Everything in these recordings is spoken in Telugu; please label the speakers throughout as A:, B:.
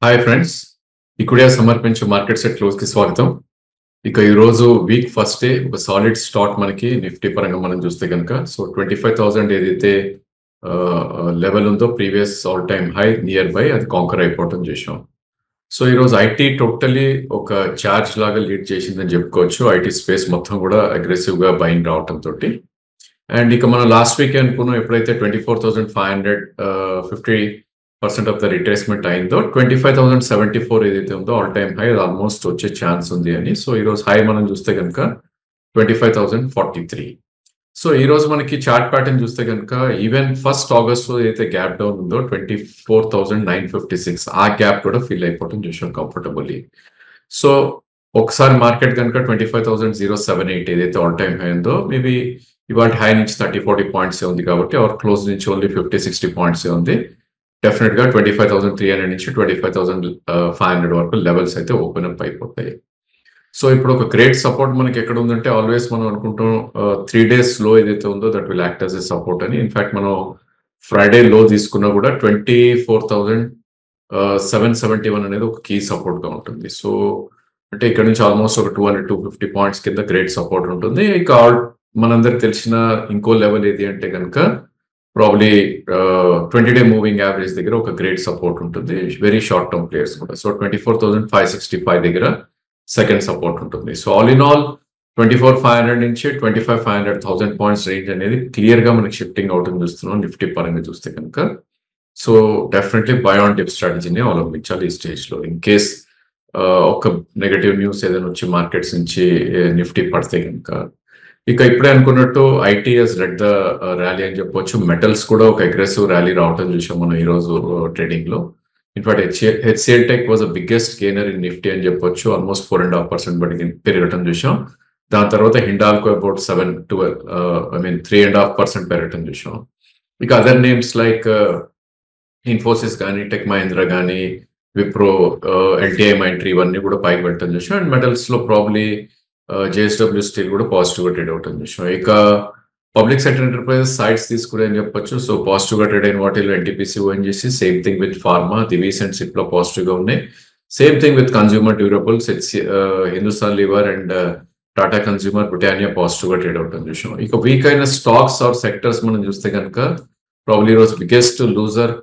A: హాయ్ ఫ్రెండ్స్, ఇక్కడే సమర్పించే మార్కెట్ సెట్ క్లోజ్ కి స్వాగతం. ఇక ఈ రోజు వీక్ ఫస్ట్ డే ఒక సాలిడ్ స్టార్ట్ మనకి నిఫ్టీ పరంగా మనం చూస్తే కనుక సో 25,000 ఏదైతే లెవెల్ ఉందో previous all time high near by అది కాంకర్ అయిపోవటం చేసాం. సో ఈ రోజు ఐటీ టోటలీ ఒక చార్జ్ లాగా లీడ్ చేసిందని చెప్పుకోవచ్చు. ఐటీ స్పేస్ మొత్తం కూడా అగ్రెసివ్ గా బయింగ్ రావటం తోటి. అండ్ ఇక మనం లాస్ట్ వీక్ అనుకున్నాం ఎప్పుడైతే 24,550% ఆఫ్ ద రిట్రేస్మెంట్ అయిందో 25,074 ఏదైతే ఉందో ఆల్ టైమ్ హై ఆల్మోస్ట్ వచ్చే ఛాన్స్ ఉంది అని. సో ఈ రోజు హై మనం చూస్తే కనుక 25,043. సో ఈ రోజు మనకి చార్ట్ ప్యాటర్న్ చూస్తే కనుక ఈవెన్ ఫస్ట్ ఆగస్ట్ లో ఏదైతే గ్యాప్ డౌన్ ఉందో 24,956 ఆ గ్యాప్ కూడా ఫిల్ అయిపోవడం చూసాం కంఫర్టబుల్లీ. సో ఒకసారి మార్కెట్ కనుక 25,078 ఏదైతే ఆల్ టైమ్ హై ఉందో మేబీ ఇవాళ హై నుంచి 30-40 పాయింట్స్ ఉంది కాబట్టి అవర్ క్లోజ్ నుంచి ఓన్లీ 50-60 పాయింట్స్ ఉంది. డెఫినెట్ గా 25,300 నుంచి 25,500 వరకు లెవెల్స్ అయితే ఓపెన్ అప్ అయిపోతాయి. సో ఇప్పుడు ఒక గ్రేట్ సపోర్ట్ మనకి ఎక్కడ ఉందంటే ఆల్వేస్ మనం అనుకుంటాం 3 days లో ఏదైతే ఉందో that will act as a support అని. ఇన్ఫాక్ట్ మనం ఫ్రైడే లో తీసుకున్నా కూడా 24,771 అనేది ఒక కీ సపోర్ట్ గా ఉంటుంది. సో అంటే ఇక్కడ నుంచి ఆల్మోస్ట్ ఒక 200-250 పాయింట్స్ కింద గ్రేట్ సపోర్ట్ ఉంటుంది. ఇక మనందరికి తెలిసిన ఇంకో లెవెల్ ఏది అంటే కనుక ప్రాబ్లీ 20-day మూవింగ్ యావరేజ్ దగ్గర ఒక గ్రేట్ సపోర్ట్ ఉంటుంది వెరీ షార్ట్ టర్మ్ ప్లేయర్స్ కూడా. సో 24,565 దగ్గర సెకండ్ సపోర్ట్ ఉంటుంది. సో ఆల్ ఇన్ ఆల్ 24,500 నుంచి 25,500 పాయింట్స్ రేంజ్ అనేది క్లియర్ గా మనకి షిఫ్టింగ్ అవుతుంది చూస్తున్నాం నిఫ్టీ పరంగా చూస్తే కనుక. So definitely buy on dip స్ట్రాటజీని అవలంబించాలి ఈ స్టేజ్ లో. ఇన్ కేస్ ఒక నెగటివ్ న్యూస్ ఏదైనా వచ్చి మార్కెట్స్ నుంచి నిఫ్టీ పడితే కనుక. ఇక ఇప్పుడే అనుకున్నట్టు IT has lead the rally అని చెప్పొచ్చు. మెటల్స్ కూడా ఒక అగ్రెసివ్ ర్యాలీ రావటం చూసాం మనం ఈ రోజు ట్రేడింగ్ లో. In fact HCLTECH was the biggest gainer in Nifty అని చెప్పొచ్చు. ఆల్మోస్ట్ 4.5% పెరగటం చూసాం. దాని తర్వాత హిండాల్కో అబౌట్ 3.5% పెరగటం చూసాం. ఇక అదర్ నేమ్స్ లైక్ ఇన్ఫోసిస్ కానీ టెక్ మహీంద్రా కానీ విప్రో LTI మైంట్రీ ఇవన్నీ కూడా పైకి వెళ్ళటం చూసాం. అండ్ మెటల్స్ లో ప్రాబ్లీ JSW స్టీల్ కూడా పాజిటివ్ గా ట్రేడ్ అవుతుంది చూసాం. ఇక పబ్లిక్ సెక్టర్ ఎంటర్ప్రైజెస్ సైట్స్ తీసుకునే అని చెప్పొచ్చు. సో పాజిటివ్ గా ట్రేడ్ అయిన వాటిలో NTPC ONGC, same thing with pharma, Divis and Cipla లో పాజిటివ్ గా ఉన్నాయి. Same thing with consumer durables, Hindustan Lever and Tata consumer, Britannia positive గా ట్రేడ్ అవుతుంది చూసాం. ఇక వీక్ అయిన స్టాక్స్ ఆర్ సెక్టర్స్ మనం చూస్తే కనుక ప్రాబ్లీ ఈ రోజు బిగ్గెస్ట్ లూజర్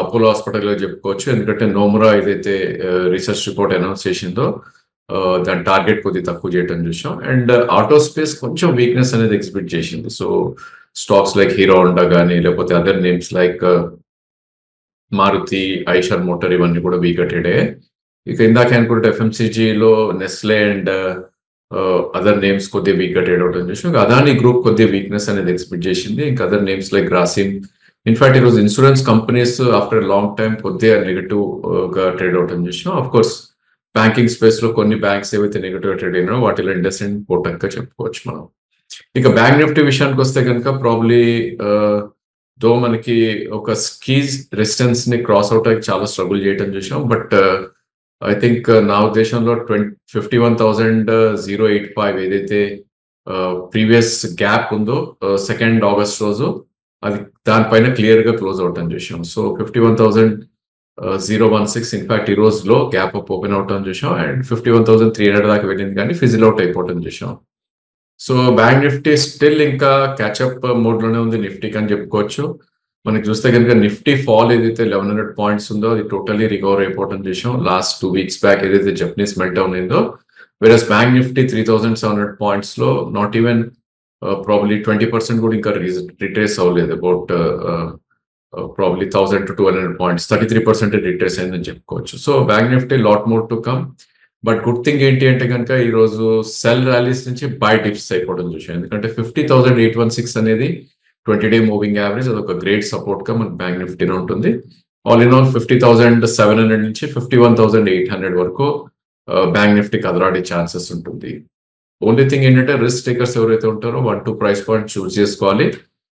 A: అపోలో హాస్పిటల్ గా చెప్పుకోవచ్చు. ఎందుకంటే నోమురా ఏదైతే రీసెర్చ్ రిపోర్ట్ అనౌన్స్ చేసిందో దాని టార్గెట్ కొద్దిగా తక్కువ చేయటం చూసాం. అండ్ ఆటో స్పేస్ కొంచెం వీక్నెస్ అనేది ఎగ్జిబిట్ చేసింది. So stocks like Hero Honda కానీ లేకపోతే other names like Maruti, Eicher motor ఇవన్నీ కూడా వీక్ ట్రేడ్ అయ్యాయి. ఇక ఇందాక అనుకుంటే FMCGలో నెస్లే అండ్ అదర్ నేమ్స్ కొద్దిగా వీక్ ట్రేడ్ అవటం చూసాం. అదాని గ్రూప్ కొద్దిగా వీక్నెస్ అనేది ఎగ్జిబిట్ చేసింది. ఇంకా other names like Grasim. In fact ఈరోజు insurance companies after long time కొద్దిగా నెగటివ్ గా ట్రేడ్ అవటం చూసాం. ఆఫ్ కోర్స్ బ్యాంకింగ్ స్పేస్ లో కొన్ని బ్యాంక్స్ ఏవైతే నెగటివ్ ట్రేడ్ అయినారో వాటిలో ఇండస్ అండ్ కోటక్ గా చెప్పుకోవచ్చు మనం. ఇక బ్యాంక్ నిఫ్టీ విషయానికి వస్తే కనుక ప్రాబ్లీ దో మనకి ఒక స్కీజ్ రెసిస్టెన్స్ ని క్రాస్ అవుట్ అయ్యి చాలా స్ట్రగుల్ చేయటం చూసాం. బట్ ఐ థింక్ నా ఉద్దేశంలో 51,085 ఏదైతే ప్రీవియస్ గ్యాప్ ఉందో 2nd ఆగస్ట్ రోజు అది దానిపైన క్లియర్ గా క్లోజ్ అవటం చూసాం. సో 51,016 ఇన్ఫాక్ట్ ఈ రోజులో గ్యాప్ అప్ ఓపెన్ అవటం చూసాం. అండ్ 51,300 దాకా వెళ్ళింది కానీ ఫిజిల్ అవుట్ అయిపోవటం చూసాం. సో బ్యాంక్ నిఫ్టీ స్టిల్ ఇంకా క్యాచ్అప్ మోడ్ లోనే ఉంది నిఫ్టీకి అని చెప్పుకోవచ్చు. మనకి చూస్తే కనుక నిఫ్టీ ఫాల్ ఏదైతే 1100 పాయింట్స్ ఉందో అది టోటల్లీ రికవర్ అయిపోవటం చూసాం లాస్ట్ 2 weeks బ్యాక్ ఏదైతే జపనీస్ మెల్ట్ డౌన్ అయిందో. వేరస్ బ్యాంక్ నిఫ్టీ 3,700 పాయింట్స్ లో నాట్ ఈవెన్ ప్రాబ్లీ 20% కూడా ఇంకా రిట్రేస్ అవ్వలేదు. About probably 1,000 to 1,200 points 33% retrace అయిందని చెప్పుకోవచ్చు. So bank Nifty lot more to come. But good thing ఏంటి అంటే కనుక ఈ రోజు సెల్ ర్యాలీస్ నుంచి బై డిప్స్ అయిపోవడం చూసాం. ఎందుకంటే 50,816 అనేది 20-day మూవింగ్ యావరేజ్ అదొక గ్రేట్ సపోర్ట్ గా మన బ్యాంక్ నిఫ్టీలో ఉంటుంది. ఆల్ ఇన్ ఆల్ 50,700 నుంచి 51,800 వరకు బ్యాంక్ నిఫ్టీ కదలాడే ఛాన్సెస్ ఉంటుంది. ఓన్లీ థింగ్ ఏంటంటే రిస్క్ టేకర్స్ ఎవరైతే ఉంటారో 1-2 ప్రైస్ పాయింట్ చూస్ చేసుకోవాలి.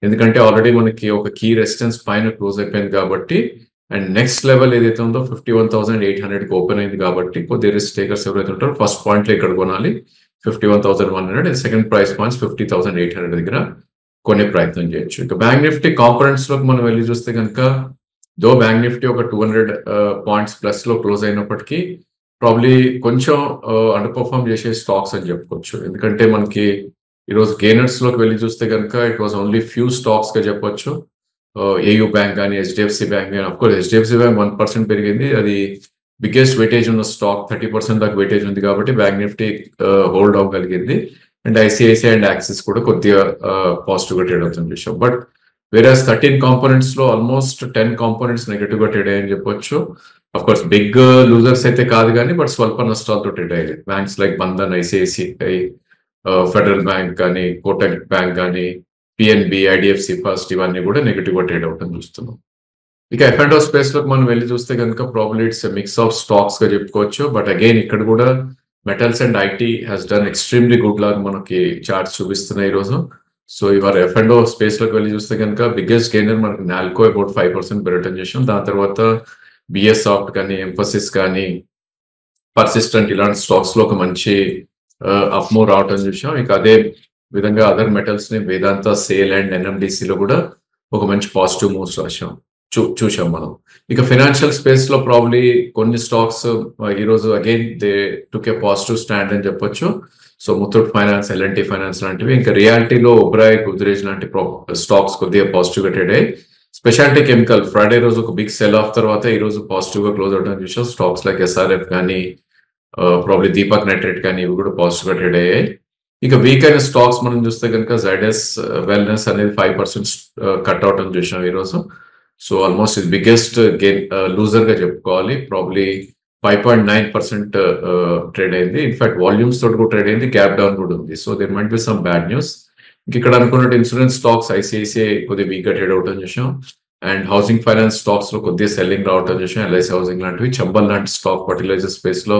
A: ఎందుకంటే ఆల్రెడీ మనకి ఒక కీ రెసిస్టెన్స్ పైన క్లోజ్ అయిపోయింది కాబట్టి అండ్ నెక్స్ట్ లెవెల్ ఏదైతే ఉందో 51,800 కి ఓపెన్ అయింది కాబట్టి కొద్ది రిస్క్ టేకర్స్ ఎవరైతే ఉంటారో ఫస్ట్ పాయింట్ లో ఇక్కడ కొనాలి 51,100. సెకండ్ ప్రైస్ పాయింట్స్ 50,800 దగ్గర కొనే ప్రయత్నం చేయొచ్చు. ఇక బ్యాంక్ నిఫ్టీ కాంపోనెంట్స్ లోకి మనం వెళ్ళి చూస్తే కనుక దో బ్యాంక్ నిఫ్టీ ఒక 200 పాయింట్స్ ప్లస్ లో క్లోజ్ అయినప్పటికీ ప్రాబ్లీ కొంచెం అండర్ పర్ఫార్మ్ చేసే స్టాక్స్ అని చెప్పుకోవచ్చు. ఎందుకంటే మనకి ఈరోజు గెయినర్స్ లోకి వెళ్ళి చూస్తే కనుక it was only few stocks గా చెప్పొచ్చు. ఏయూ బ్యాంక్ కానీ, హెచ్డిఎఫ్సి బ్యాంక్ కానీ, అఫ్ కోర్స్ హెచ్డిఎఫ్సి బ్యాంక్ 1% పెరిగింది. అది బిగ్గెస్ట్ వెయిటేజ్ ఉన్న స్టాక్, 30% దాకా వెయిటేజ్ ఉంది కాబట్టి బ్యాంక్ నిఫ్టీ హోల్డ్ అవ్వగలిగింది. అండ్ ఐసిఐసిఐ అండ్ యాక్సిస్ కూడా కొద్దిగా పాజిటివ్ గా ట్రేడ్ అవుతుంది విషయం. బట్ వేరేస్ 13 కాంపోనెంట్స్ లో ఆల్మోస్ట్ 10 కాంపోనెంట్స్ నెగటివ్ గా ట్రేడ్ అయ్యని చెప్పొచ్చు. అఫ్ కోర్స్ బిగ్ లూజర్స్ అయితే కాదు కానీ బట్ స్వల్ప నష్టాలతో ట్రేడ్ అయ్యాయి. Banks like Bandhan, ICICI, federal bank కానీ, కోటక్ బ్యాంక్ కానీ, పిఎన్బి, ఐడిఎఫ్సి ఫస్ట్ ఇవన్నీ కూడా నెగటివ్ గా ట్రేడ్ అవటం చూస్తున్నాం. ఇక ఎఫ్&ఓ స్పేస్ లోకి మనం వెళ్ళి చూస్తే కనుక probably it's mix of stocks గా చెప్పుకోవచ్చు. బట్ అగైన్ ఇక్కడ కూడా metals and IT has done extremely good లాగా మనకి చార్ట్స్ చూపిస్తున్నాయి ఈరోజు. సో ఇవాళ ఎఫ్&ఓ స్పేస్ లోకి వెళ్ళి చూస్తే కనుక బిగ్గెస్ట్ గెయినర్ మనకి నాల్కో అబౌట్ 5% పెరగటం చేసాం. దాని తర్వాత బిఎస్ సాఫ్ట్ కానీ, ఎంఫసిస్ కానీ, పర్సిస్టెంట్ ఇలాంటి స్టాక్స్ లో ఒక మంచి అప్ మూవ్ రావటం చూసాం. ఇక అదే విధంగా అదర్ మెటల్స్ ని వేదాంత, సేల్ అండ్ ఎన్ఎండిసి లో కూడా ఒక మంచి పాజిటివ్ మూవ్స్ చూసాం మనం. ఇక ఫైనాన్షియల్ స్పేస్ లో ప్రాబ్లీ కొన్ని స్టాక్స్ ఈరోజు again they took a positive stand అని చెప్పొచ్చు. So Muthoot finance, L N T finance లాంటివి, ఇంకా రియాలిటీలో ఒబ్రాయ్, గుద్రేజ్ లాంటి స్టాక్స్ కొద్దిగా పాజిటివ్ గా ట్రేడ్ అయ్యాయి. స్పెషాలిటీ కెమికల్ ఫ్రైడే రోజు ఒక బిగ్ సెల్ ఆఫ్ తర్వాత ఈ రోజు పాజిటివ్ గా క్లోజ్ అవడం చూసాం. స్టాక్స్ లైక్ ఎస్ఆర్ఎఫ్ కానీ, ప్రాబ్లీ దీపక్ నైట్రేట్ కానీ ఇవి కూడా పాజిటివ్ గా ట్రేడ్ అయ్యాయి. ఇక వీక్ అయిన స్టాక్స్ మనం చూస్తే కనుక జైడస్ వెల్నెస్ అనేది 5% కట్ అవటం చూసాం ఈరోజు. సో ఆల్మోస్ట్ ఇది బిగ్గెస్ట్ గెయిన్ లూజర్ గా చెప్పుకోవాలి. ప్రాబ్లీ 5.9% ట్రేడ్ అయింది. ఇన్ఫాక్ట్ వాల్యూమ్స్ తోటి కూడా ట్రేడ్ అయింది, గ్యాప్ డౌన్ కూడా ఉంది. So there might be some bad news. ఇక్కడ అనుకున్నట్టు ఇన్సూరెన్స్ స్టాక్స్ ఐసిఐసిఐ కొద్దిగా వీక్ గా ట్రేడ్ అవటం చూసాం. అండ్ హౌసింగ్ ఫైనాన్స్ స్టాక్స్ లో కొద్దిగా సెల్లింగ్ రావటం చూసాం. ఎల్ఐసి హౌసింగ్ లాంటివి, చంబల్ లాంటి స్టాక్ ఫర్టిలైజర్ స్పేస్ లో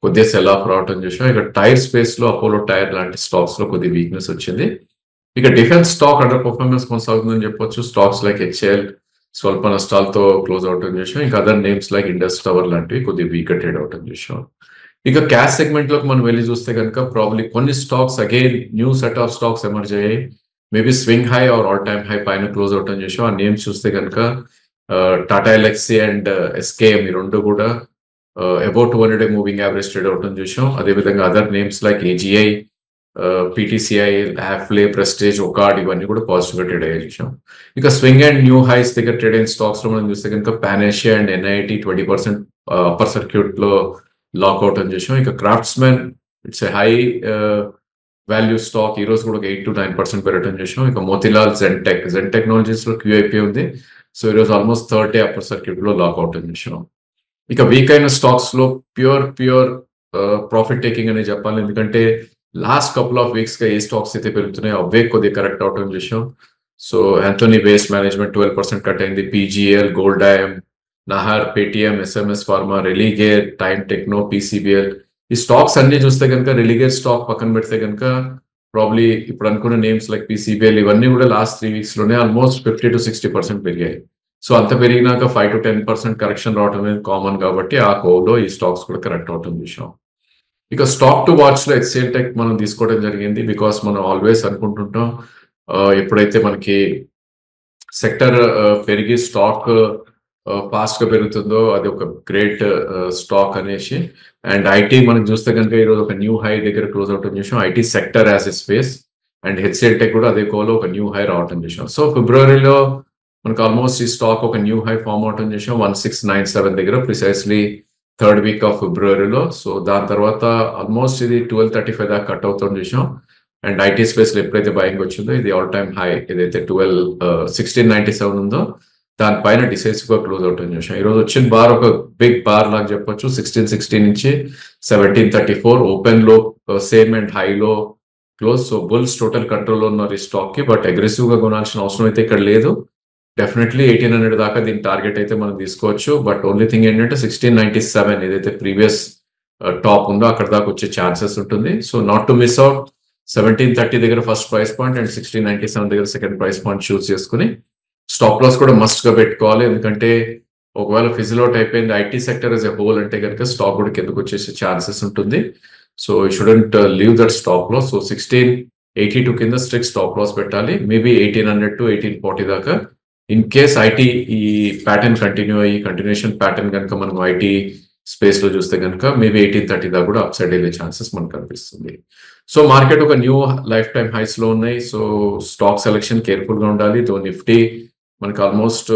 A: కొద్దిగా సెల్ ఆఫ్ రావటం చూసాం. ఇక టైర్ స్పేస్ లో అపోలో టైర్ లాంటి స్టాక్స్ లో కొద్దిగా వీక్నెస్ వచ్చింది. ఇక డిఫెన్స్ స్టాక్ అండర్ పర్ఫార్మెన్స్ కొనసాగుతుందని చెప్పొచ్చు. స్టాక్స్ లైక్ హెచ్ఏఎల్ స్వల్ప నష్టాలతో క్లోజ్ అవటం చూసాం. ఇంకా other names like Indus tower లాంటివి కొద్దిగా వీక్ ట్రేడ్ అవటం చూసాం. ఇక క్యాష్ సెగ్మెంట్ లోకి మనం వెళ్ళి చూస్తే కనుక ప్రాబ్లీ కొన్ని stocks again new set of stocks emerge అయ్యాయి. Maybe swing high or all time high పైన క్లోజ్ అవటం చూసాం. ఆ నేమ్స్ చూస్తే కనుక టాటా ఎల్ఎక్సీ అండ్ ఎస్కేఎం ఈ రెండు కూడా అబౌట్ 200 మూవింగ్ యావరేజ్ ట్రేడ్ అవటం చూసాం. అదేవిధంగా other names like AGI, PTCI, హ్యాఫ్లే, ప్రెస్టేజ్, ఒకాడ్ ఇవన్నీ కూడా పాజిటివ్ గా ట్రేడ్ అయ్యే చూసాం. ఇక స్వింగ్ అండ్ న్యూ హైస్ దగ్గర ట్రేడ్ అయిన స్టాక్స్ లో మనం చూస్తే కనుక Panacea and NIT 20% upper circuit లో లాక్అవుట్ అని చూసాం. ఇక craftsmen it's a high value stock, ఈ రోజు కూడా 8 to 9% పెరగటం చూసాం. ఇక మోతిలాల్, జెన్ టెక్నాలజీస్ లో క్యూఐపీ ఉంది. సో ఈ రోజు ఆల్మోస్ట్ 30 అప్పర్ సర్క్యూట్ లో లాక్అవుట్ అని చూసాం. ఇక వీక్ అయిన స్టాక్స్ లో ప్యూర్ ప్రాఫిట్ టేకింగ్ అనే చెప్పాలి. ఎందుకంటే లాస్ట్ కపుల్ ఆఫ్ వీక్స్ గా ఏ స్టాక్స్ అయితే పెరుగుతున్నాయో అవే కొద్దిగా కరెక్ట్ అవటం చూసాం. So Anthony waste management 12% cut అయింది. PGEL, Goldiam, Nahar, Paytm, SMS pharma, Religare, time techno, PCBL ఈ స్టాక్స్ అన్ని చూస్తే కనుక రెలిగేర్ స్టాక్ పక్కన పెడితే కనుక ప్రాబ్లీ ఇప్పుడు అనుకున్న నేమ్స్ లైక్ పీసీబీఎల్ ఇవన్నీ కూడా లాస్ట్ 3 weeks లోనే ఆల్మోస్ట్ 50 to 60% పెరిగాయి. సో అంత పెరిగినాక 5 to 10% కరెక్షన్ రావడం అనేది కామన్ కాబట్టి ఆ కోవ్లో ఈ స్టాక్స్ కూడా కరెక్ట్ అవటం చూసాం. ఇక స్టాక్ టు వాచ్ లో HCLTech మనం తీసుకోవడం జరిగింది. బికాస్ మనం ఆల్వేస్ అనుకుంటుంటాం ఎప్పుడైతే మనకి సెక్టర్ పెరిగి స్టాక్ ఫాస్ట్ గా పెరుగుతుందో అది ఒక గ్రేట్ స్టాక్ అనేసి. అండ్ ఐటీ మనం చూస్తే కనుక ఈరోజు ఒక న్యూ హై దగ్గర క్లోజ్ అవటం చూసాం. IT sector as a space and HCLTech కూడా అదే కోలో ఒక న్యూ హై రావటం చూసాం. సో ఫిబ్రవరిలో మనకు ఆల్మోస్ట్ ఈ స్టాక్ ఒక న్యూ హై ఫామ్ అవటం చేసాం 1697 దగ్గర, ప్రిసైస్లీ 3rd week of ఫిబ్రవరిలో. సో దాని తర్వాత ఆల్మోస్ట్ ఇది 1235 దాకా కట్ అవుతాం చూసాం. అండ్ ఐటీ స్పేస్ లో ఎప్పుడైతే బయింగ్ వచ్చిందో ఇది ఆల్ టైమ్ హై ఏదైతే 1697 ఉందో దానిపైన డిసైసివ్ గా క్లోజ్ అవటం చూసాం. ఈ రోజు వచ్చిన బార్ ఒక బిగ్ బార్ లాగా చెప్పొచ్చు. 1660 నుంచి 1734 ఓపెన్ లో సేమ్ అండ్ హైలో close. So bulls total control ఉన్నారు ఈ స్టాక్ కి. బట్ అగ్రెసివ్ గా కొనాల్సిన అవసరం అయితే ఇక్కడ లేదు. డెఫినెట్లీ 1800 దాకా దీని టార్గెట్ అయితే మనం తీసుకోవచ్చు. బట్ ఓన్లీ థింగ్ ఏంటంటే 1697 ఏదైతే ప్రీవియస్ టాప్ ఉందో అక్కడ దాకా వచ్చే ఛాన్సెస్ ఉంటుంది. So not to miss out 1730 దగ్గర ఫస్ట్ ప్రైస్ పాయింట్ అండ్ 1697 దగ్గర సెకండ్ ప్రైస్ పాయింట్ చూస్ చేసుకుని స్టాప్ లాస్ కూడా మస్ట్ గా పెట్టుకోవాలి. ఎందుకంటే ఒకవేళ ఫిజిల్ అవుట్ అయిపోయింది IT sector as a whole అంటే కనుక స్టాక్ కూడా కిందకు వచ్చేసే ఛాన్సెస్ ఉంటుంది. So you shouldn't leave that stop loss. So 1682 కింద స్ట్రిక్ట్ స్టాప్ లాస్ పెట్టాలి. మేబీ 1800 to 1840 దాకా ఇన్ కేస్ ఐటీ ఈ ప్యాటర్న్ కంటిన్యూ అయ్యి కంటిన్యూషన్ ప్యాటర్న్ కనుక మనం ఐటీ స్పేస్ లో చూస్తే కనుక మేబీ 1830 దాకా కూడా అప్ సైడ్ వెళ్ళే ఛాన్సెస్ మనకు కనిపిస్తుంది. సో మార్కెట్ ఒక న్యూ లైఫ్ టైమ్ హైస్ లో ఉన్నాయి. సో స్టాక్ సెలెక్షన్ కేర్ఫుల్ గా ఉండాలి. దో నిఫ్టీ మనకి ఆల్మోస్ట్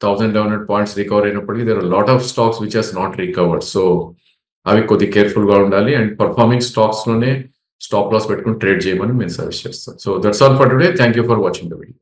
A: 1100 పాయింట్స్ రికవర్ అయినప్పటికీ there are lot of stocks which has not recovered. So అవి కొద్ది కేర్ఫుల్ గా ఉండాలి అండ్ పర్ఫార్మింగ్ స్టాక్స్ లోనే స్టాప్ లాస్ పెట్టుకుని ట్రేడ్ చేయమని మేము సజెస్ట్ చేస్తాం. So that's all for today. Thank you for watching the video.